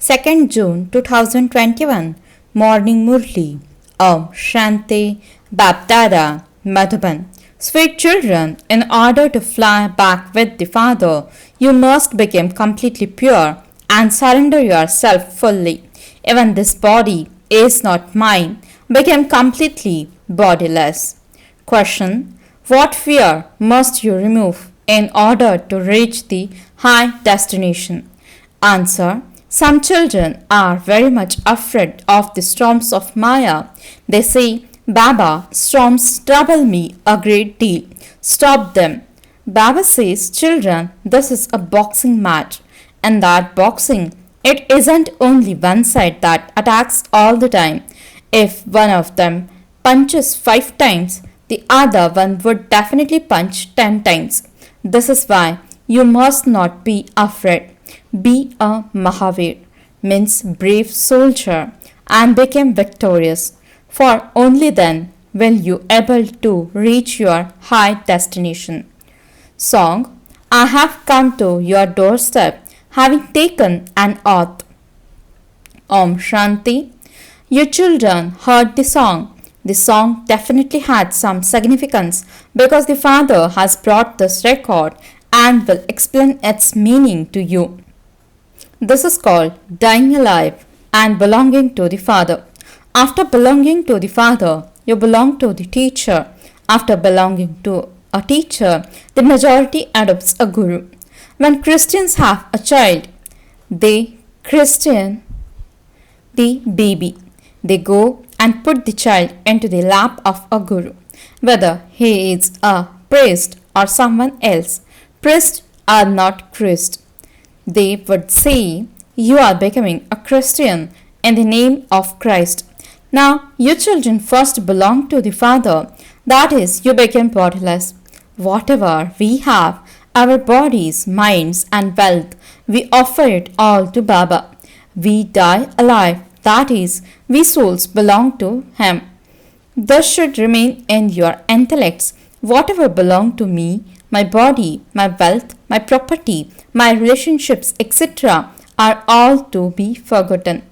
2nd June 2021. Morning Murli. Om Shanti. BapDada. Madhuban. Sweet children, in order to fly back with the Father, you must become completely pure and surrender yourself fully. Even this body is not mine. Become completely bodiless. Question. What fear must you remove in order to reach the high destination? Answer. Some children are very much afraid of the storms of Maya. They say, Baba, storms trouble me a great deal. Stop them. Baba says, children, this is a boxing match. And that boxing, it isn't only one side that attacks all the time. If one of them punches 5 times, the other one would definitely punch 10 times. This is why you must not be afraid. Be a Mahavir, means brave soldier, and become victorious, for only then will you able to reach your high destination. Song. I have come to your doorstep, having taken an oath. Om Shanti. Your children heard the song. The song definitely had some significance because the Father has brought this record and will explain its meaning to you. This is called dying alive and belonging to the Father. After belonging to the Father, you belong to the teacher. After belonging to a teacher, the majority adopts a guru. When Christians have a child, they Christian the baby. They go and put the child into the lap of a guru, whether he is a priest or someone else. Priests are not Christ. They would say, you are becoming a Christian in the name of Christ. Now, you children first belong to the Father. That is, you become bodiless. Whatever we have, our bodies, minds and wealth, we offer it all to Baba. We die alive. That is, we souls belong to Him. This should remain in your intellects. Whatever belong to me, my body, my wealth, my property, my relationships, etc., are all to be forgotten.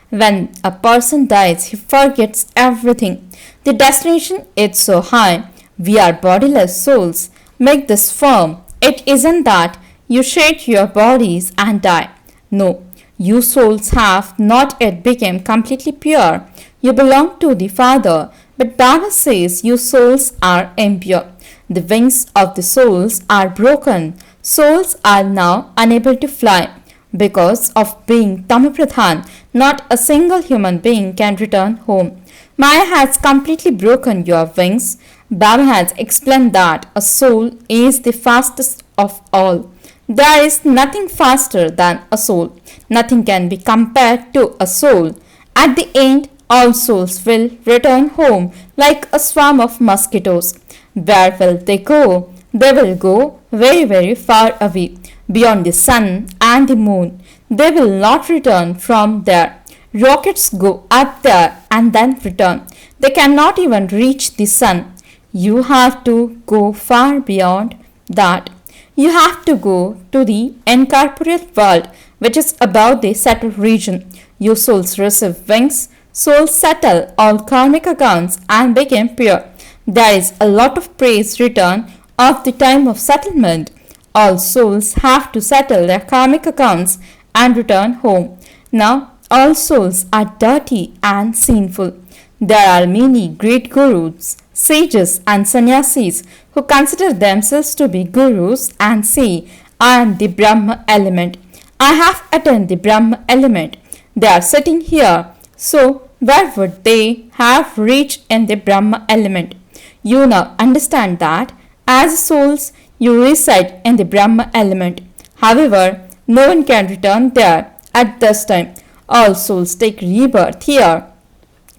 When a person dies, he forgets everything. The destination is so high. We are bodiless souls. Make this firm. It isn't that you shed your bodies and die. No. You souls have not yet become completely pure. You belong to the Father, but Baba says you souls are impure. The wings of the souls are broken. Souls are now unable to fly. Because of being Tamapradhan, not a single human being can return home. Maya has completely broken your wings. Baba has explained that a soul is the fastest of all. There is nothing faster than a soul. Nothing can be compared to a soul. At the end, all souls will return home like a swarm of mosquitoes. Where will they go? They will go very, very far away, beyond the sun and the moon. They will not return from there. Rockets go up there and then return. They cannot even reach the sun. You have to go far beyond that. You have to go to the incorporeal world, which is above the settled region. You souls receive wings. Souls settle all karmic accounts and become pure. There is a lot of praise written of the time of settlement. All souls have to settle their karmic accounts and return home. Now, all souls are dirty and sinful. There are many great gurus, sages and sannyasis who consider themselves to be gurus and say, I am the Brahma element. I have attained the Brahma element. They are sitting here. So, where would they have reached in the Brahma element? You now understand that as souls, you reside in the Brahma element. However, no one can return there at this time. All souls take rebirth here.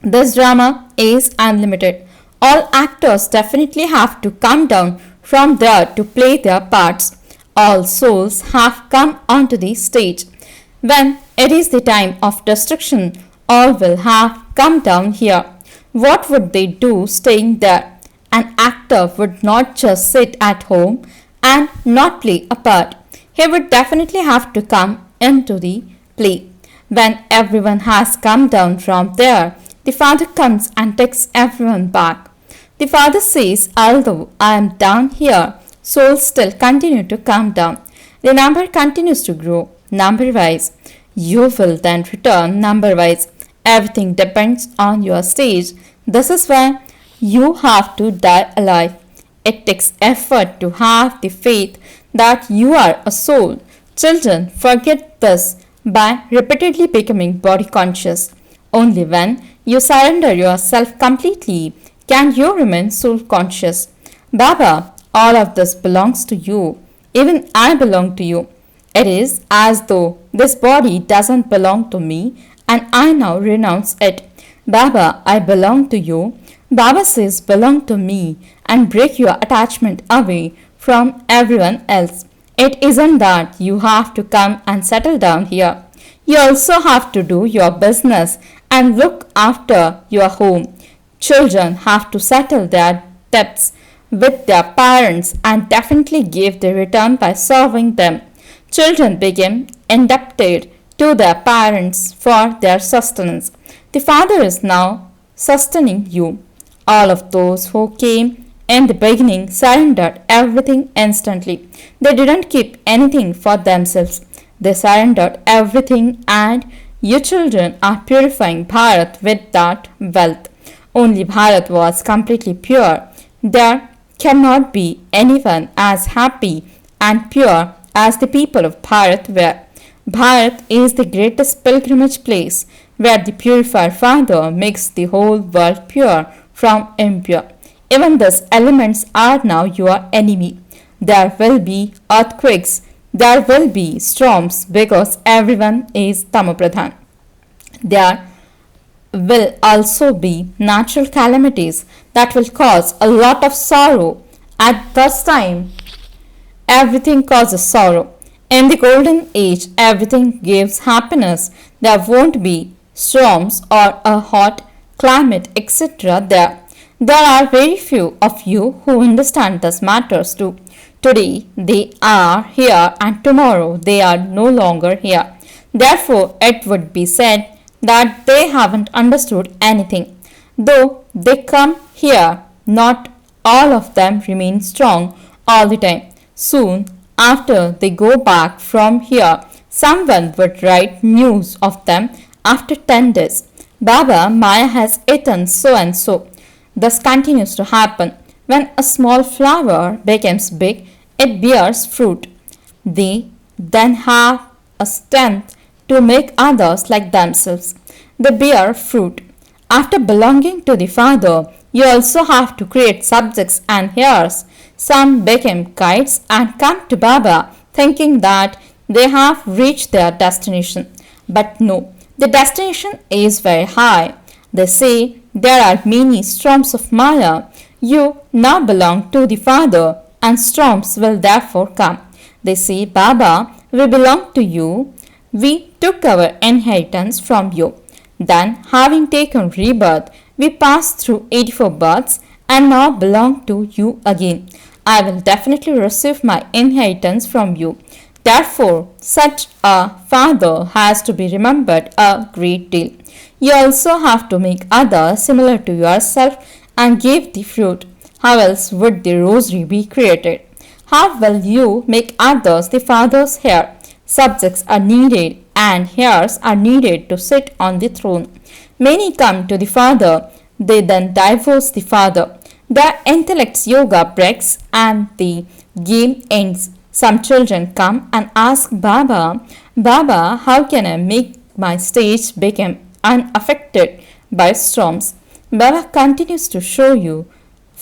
This drama is unlimited. All actors definitely have to come down from there to play their parts. All souls have come onto the stage. When it is the time of destruction, all will have come down here. What would they do staying there? An actor would not just sit at home and not play a part. He would definitely have to come into the play. When everyone has come down from there, the father comes and takes everyone back. The father says, although I am down here, souls still continue to come down. The number continues to grow, number-wise. You will then return number-wise. Everything depends on your stage. This is why you have to die alive. It takes effort to have the faith that you are a soul. Children forget this by repeatedly becoming body conscious. Only when you surrender yourself completely can you remain soul conscious. Baba, all of this belongs to you. Even I belong to you. It is as though this body doesn't belong to me and I now renounce it. Baba, I belong to you. Baba says belong to me and break your attachment away from everyone else. It isn't that you have to come and settle down here. You also have to do your business and look after your home. Children have to settle their debts with their parents and definitely give the return by serving them. Children become indebted to their parents for their sustenance. The father is now sustaining you. All of those who came in the beginning surrendered everything instantly. They didn't keep anything for themselves. They surrendered everything, and you children are purifying Bharat with that wealth. Only Bharat was completely pure. There cannot be anyone as happy and pure as the people of Bharat were. Bharat is the greatest pilgrimage place where the purified Father makes the whole world pure from impure. Even these elements are now your enemy. There will be earthquakes, there will be storms because everyone is Tamopradhan. There will also be natural calamities that will cause a lot of sorrow. At this time, everything causes sorrow. In the golden age, everything gives happiness. There won't be storms or a hot climate, etc. There are very few of you who understand these matters too. Today they are here and tomorrow they are no longer here. Therefore, it would be said that they haven't understood anything. Though they come here, not all of them remain strong all the time. Soon after they go back from here, someone would write news of them after 10 days. Baba, Maya has eaten so and so. This continues to happen. When a small flower becomes big, it bears fruit. They then have a strength to make others like themselves. They bear fruit. After belonging to the Father, you also have to create subjects and heirs. Some become kites and come to Baba thinking that they have reached their destination. But no, the destination is very high. They say there are many storms of Maya. You now belong to the Father and storms will therefore come. They say, Baba, we belong to you. We took our inheritance from you. Then, having taken rebirth, we passed through 84 births and now belong to you again. I will definitely receive my inheritance from you. Therefore, such a father has to be remembered a great deal. You also have to make others similar to yourself and give the fruit. How else would the rosary be created? How will you make others the Father's heir? Subjects are needed and heirs are needed to sit on the throne. Many come to the Father, they then divorce the Father. Their intellect's yoga breaks and the game ends. Some children come and ask Baba, Baba, how can I make my stage become unaffected by storms? Baba continues to show you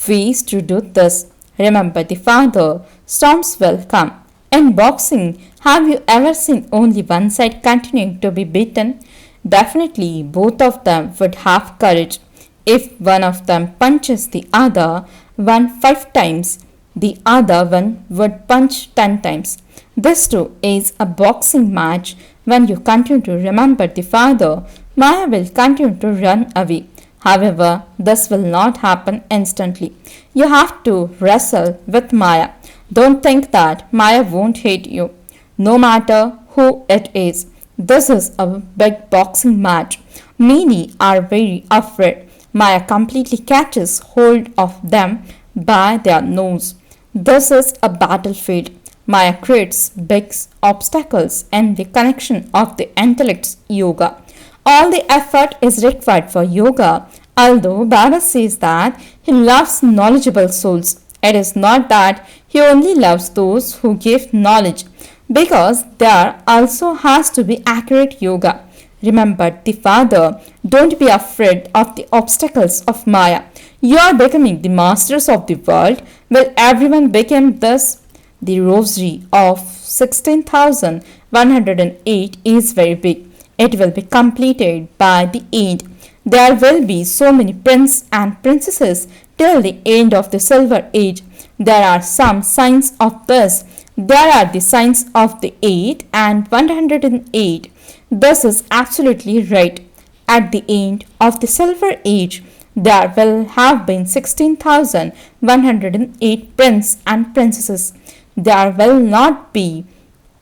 ways to do this. Remember the Father, storms will come. In boxing, have you ever seen only one side continuing to be beaten? Definitely both of them would have courage. If one of them punches the other one 5 times, the other one would punch 10 times. This too is a boxing match. When you continue to remember the Father, Maya will continue to run away. However, this will not happen instantly. You have to wrestle with Maya. Don't think that Maya won't hate you. No matter who it is, This is a big boxing match. Many are very afraid. Maya completely catches hold of them by their nose. This is a battlefield. Maya creates big obstacles in the connection of the intellect's yoga. All the effort is required for yoga, although Baba says that he loves knowledgeable souls. It is not that he only loves those who give knowledge, because there also has to be accurate yoga. Remember the Father. Don't be afraid of the obstacles of Maya. You are becoming the masters of the world. Will everyone become this? The rosary of 16,108 is very big. It will be completed by the end. There will be so many princes and princesses till the end of the Silver Age. There are some signs of this. There are the signs of the 8 and 108. This is absolutely right. At the end of the Silver Age, there will have been 16,108 princes and princesses. There will not be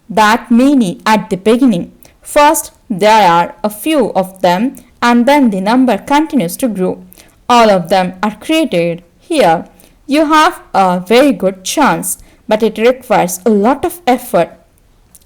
that many at the beginning. First, there are a few of them, and then the number continues to grow. All of them are created here. You have a very good chance, but it requires a lot of effort.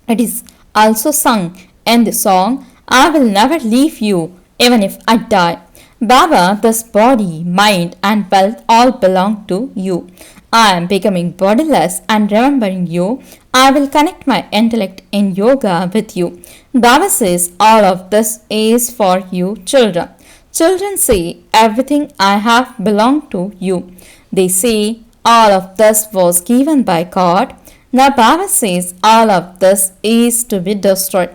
It is also sung in the song, I will never leave you, even if I die. Baba, this body, mind, and wealth all belong to you. I am becoming bodiless and remembering you. I will connect my intellect in yoga with you. Baba says all of this is for you children. Children say everything I have belonged to you. They say all of this was given by God. Now Baba says all of this is to be destroyed.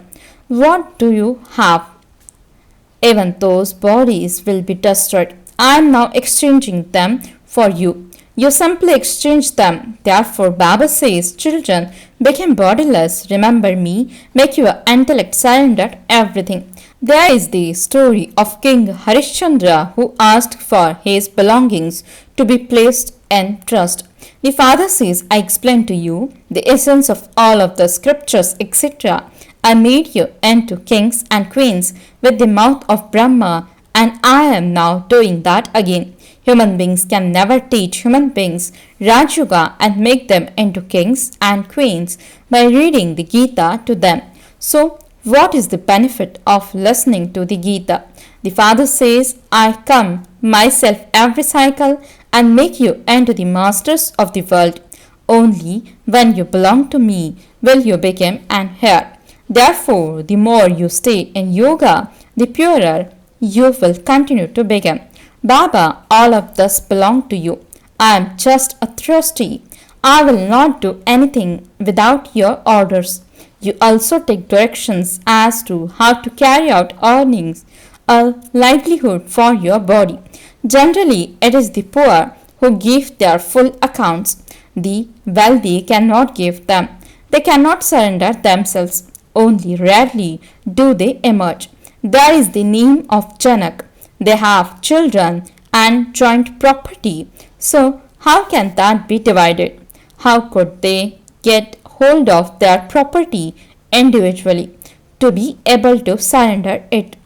What do you have? Even those bodies will be destroyed. I am now exchanging them for you. You simply exchange them. Therefore, Baba says, children, become bodiless, remember me, make your intellect surrender everything. There is the story of King Harishchandra who asked for his belongings to be placed in trust. The father says, I explained to you the essence of all of the scriptures, etc. I made you into kings and queens with the mouth of Brahma, and I am now doing that again. Human beings can never teach human beings Raj Yoga and make them into kings and queens by reading the Gita to them. So, what is the benefit of listening to the Gita? The father says, I come myself every cycle and make you into the masters of the world. Only when you belong to me will you become an heir. Therefore, the more you stay in yoga, the purer you will continue to become. Baba, all of this belong to you. I am just a trustee. I will not do anything without your orders. You also take directions as to how to carry out earnings, a livelihood for your body. Generally, it is the poor who give their full accounts. The wealthy cannot give them. They cannot surrender themselves. Only rarely do they emerge. There is the name of Janak. They have children and joint property. So, how can that be divided? How could they get hold of their property individually to be able to surrender it?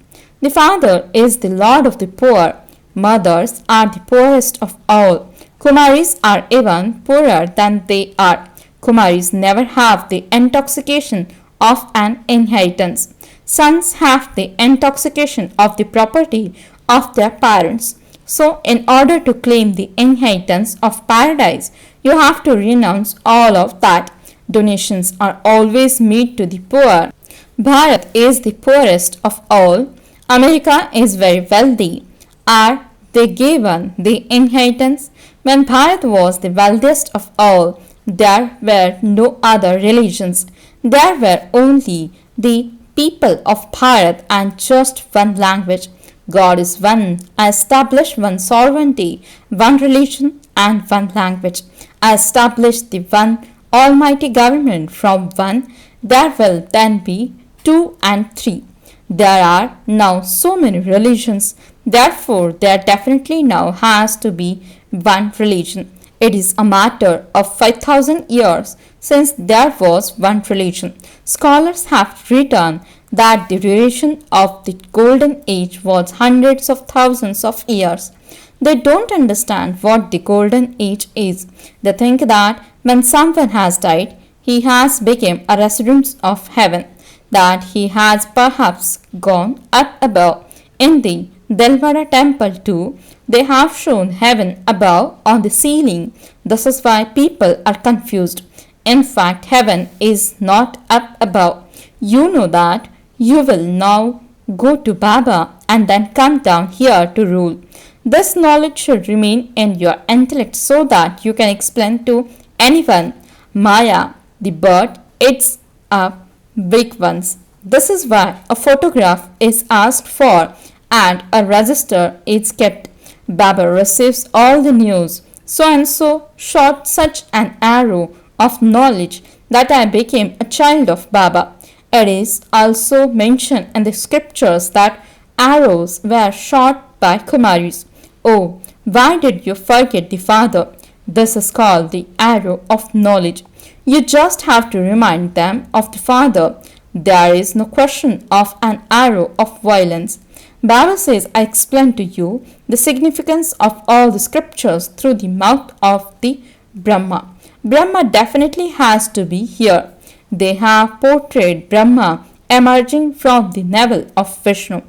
The father is the lord of the poor. Mothers are the poorest of all. Kumaris are even poorer than they are. Kumaris never have the intoxication of an inheritance. Sons have the intoxication of the property of their parents. So, in order to claim the inheritance of paradise, you have to renounce all of that. Donations are always made to the poor. Bharat is the poorest of all. America is very wealthy. Are they given the inheritance? When Bharat was the wealthiest of all, there were no other religions. There were only the people of Bharat and just one language. God is one. I establish one sovereignty, one religion, and one language. I establish the one almighty government from one. There will then be 2 and 3. There are now so many religions. Therefore, there definitely now has to be one religion. It is a matter of 5,000 years since there was one religion. Scholars have written that the duration of the golden age was hundreds of thousands of years. They don't understand what the golden age is. They think that when someone has died, he has become a resident of heaven, that he has perhaps gone up above. In the Delvara temple too, they have shown heaven above on the ceiling. This is why people are confused. In fact, heaven is not up above. You know that. You will now go to Baba and then come down here to rule. This knowledge should remain in your intellect so that you can explain to anyone. Maya, the bird, it's a big one. This is why a photograph is asked for and a register is kept. Baba receives all the news. So and so shot such an arrow of knowledge that I became a child of Baba. It is also mentioned in the scriptures that arrows were shot by Kumaris. Oh, why did you forget the father? This is called the arrow of knowledge. You just have to remind them of the father. There is no question of an arrow of violence. Baba says, I explain to you the significance of all the scriptures through the mouth of the Brahma. Brahma definitely has to be here. They have portrayed Brahma emerging from the navel of Vishnu.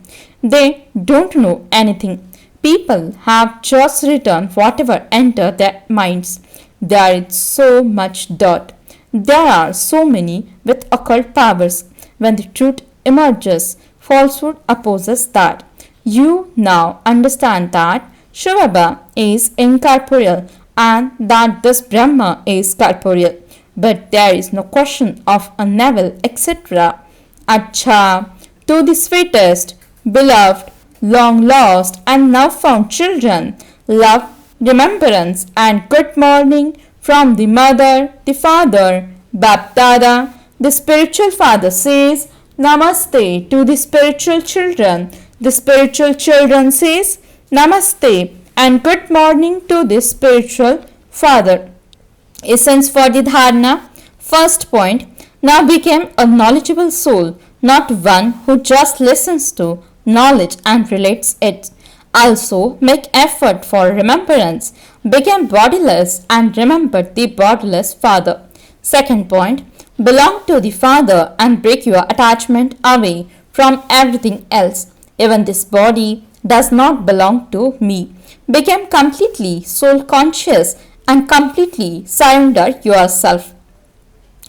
They don't know anything. People have just written whatever entered their minds. There is so much dirt. There are so many with occult powers. When the truth emerges, falsehood opposes that. You now understand that shivbaba is incorporeal and that this Brahma is corporeal. But there is no question of a navel, etc. Acha, to the sweetest, beloved, long lost and now found children, love, remembrance and good morning from the mother, the father, BapDada. The spiritual father says, Namaste to the spiritual children. The spiritual children says, Namaste and good morning to the spiritual father. Essence for the dharana. First point, now became a knowledgeable soul, not one who just listens to knowledge and relates it. Also make effort for remembrance, became bodiless and remembered the bodiless father. Second point, belong to the father and break your attachment away from everything else. Even this body does not belong to me. Become completely soul conscious and completely surrender yourself.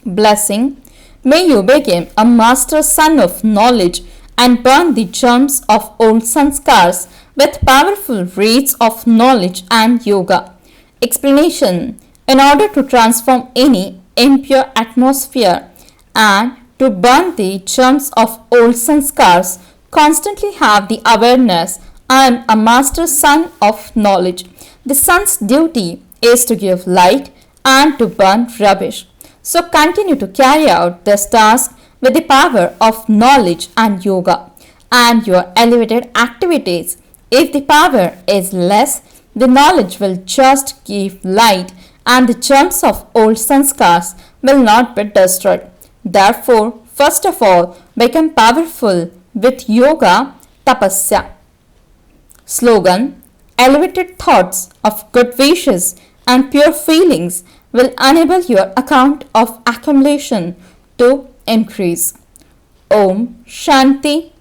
Blessing. May you become a master son of knowledge and burn the germs of old sanskars with powerful rays of knowledge and yoga. Explanation. In order to transform any impure atmosphere and to burn the germs of old sanskars, constantly have the awareness, I am a master son of knowledge. The sun's duty is to give light and to burn rubbish. So continue to carry out this task with the power of knowledge and yoga and your elevated activities. If the power is less, the knowledge will just give light and the germs of old sanskars will not be destroyed. Therefore, first of all, become powerful with yoga tapasya. Slogan. Elevated thoughts of good wishes and pure feelings will enable your account of accumulation to increase. Om Shanti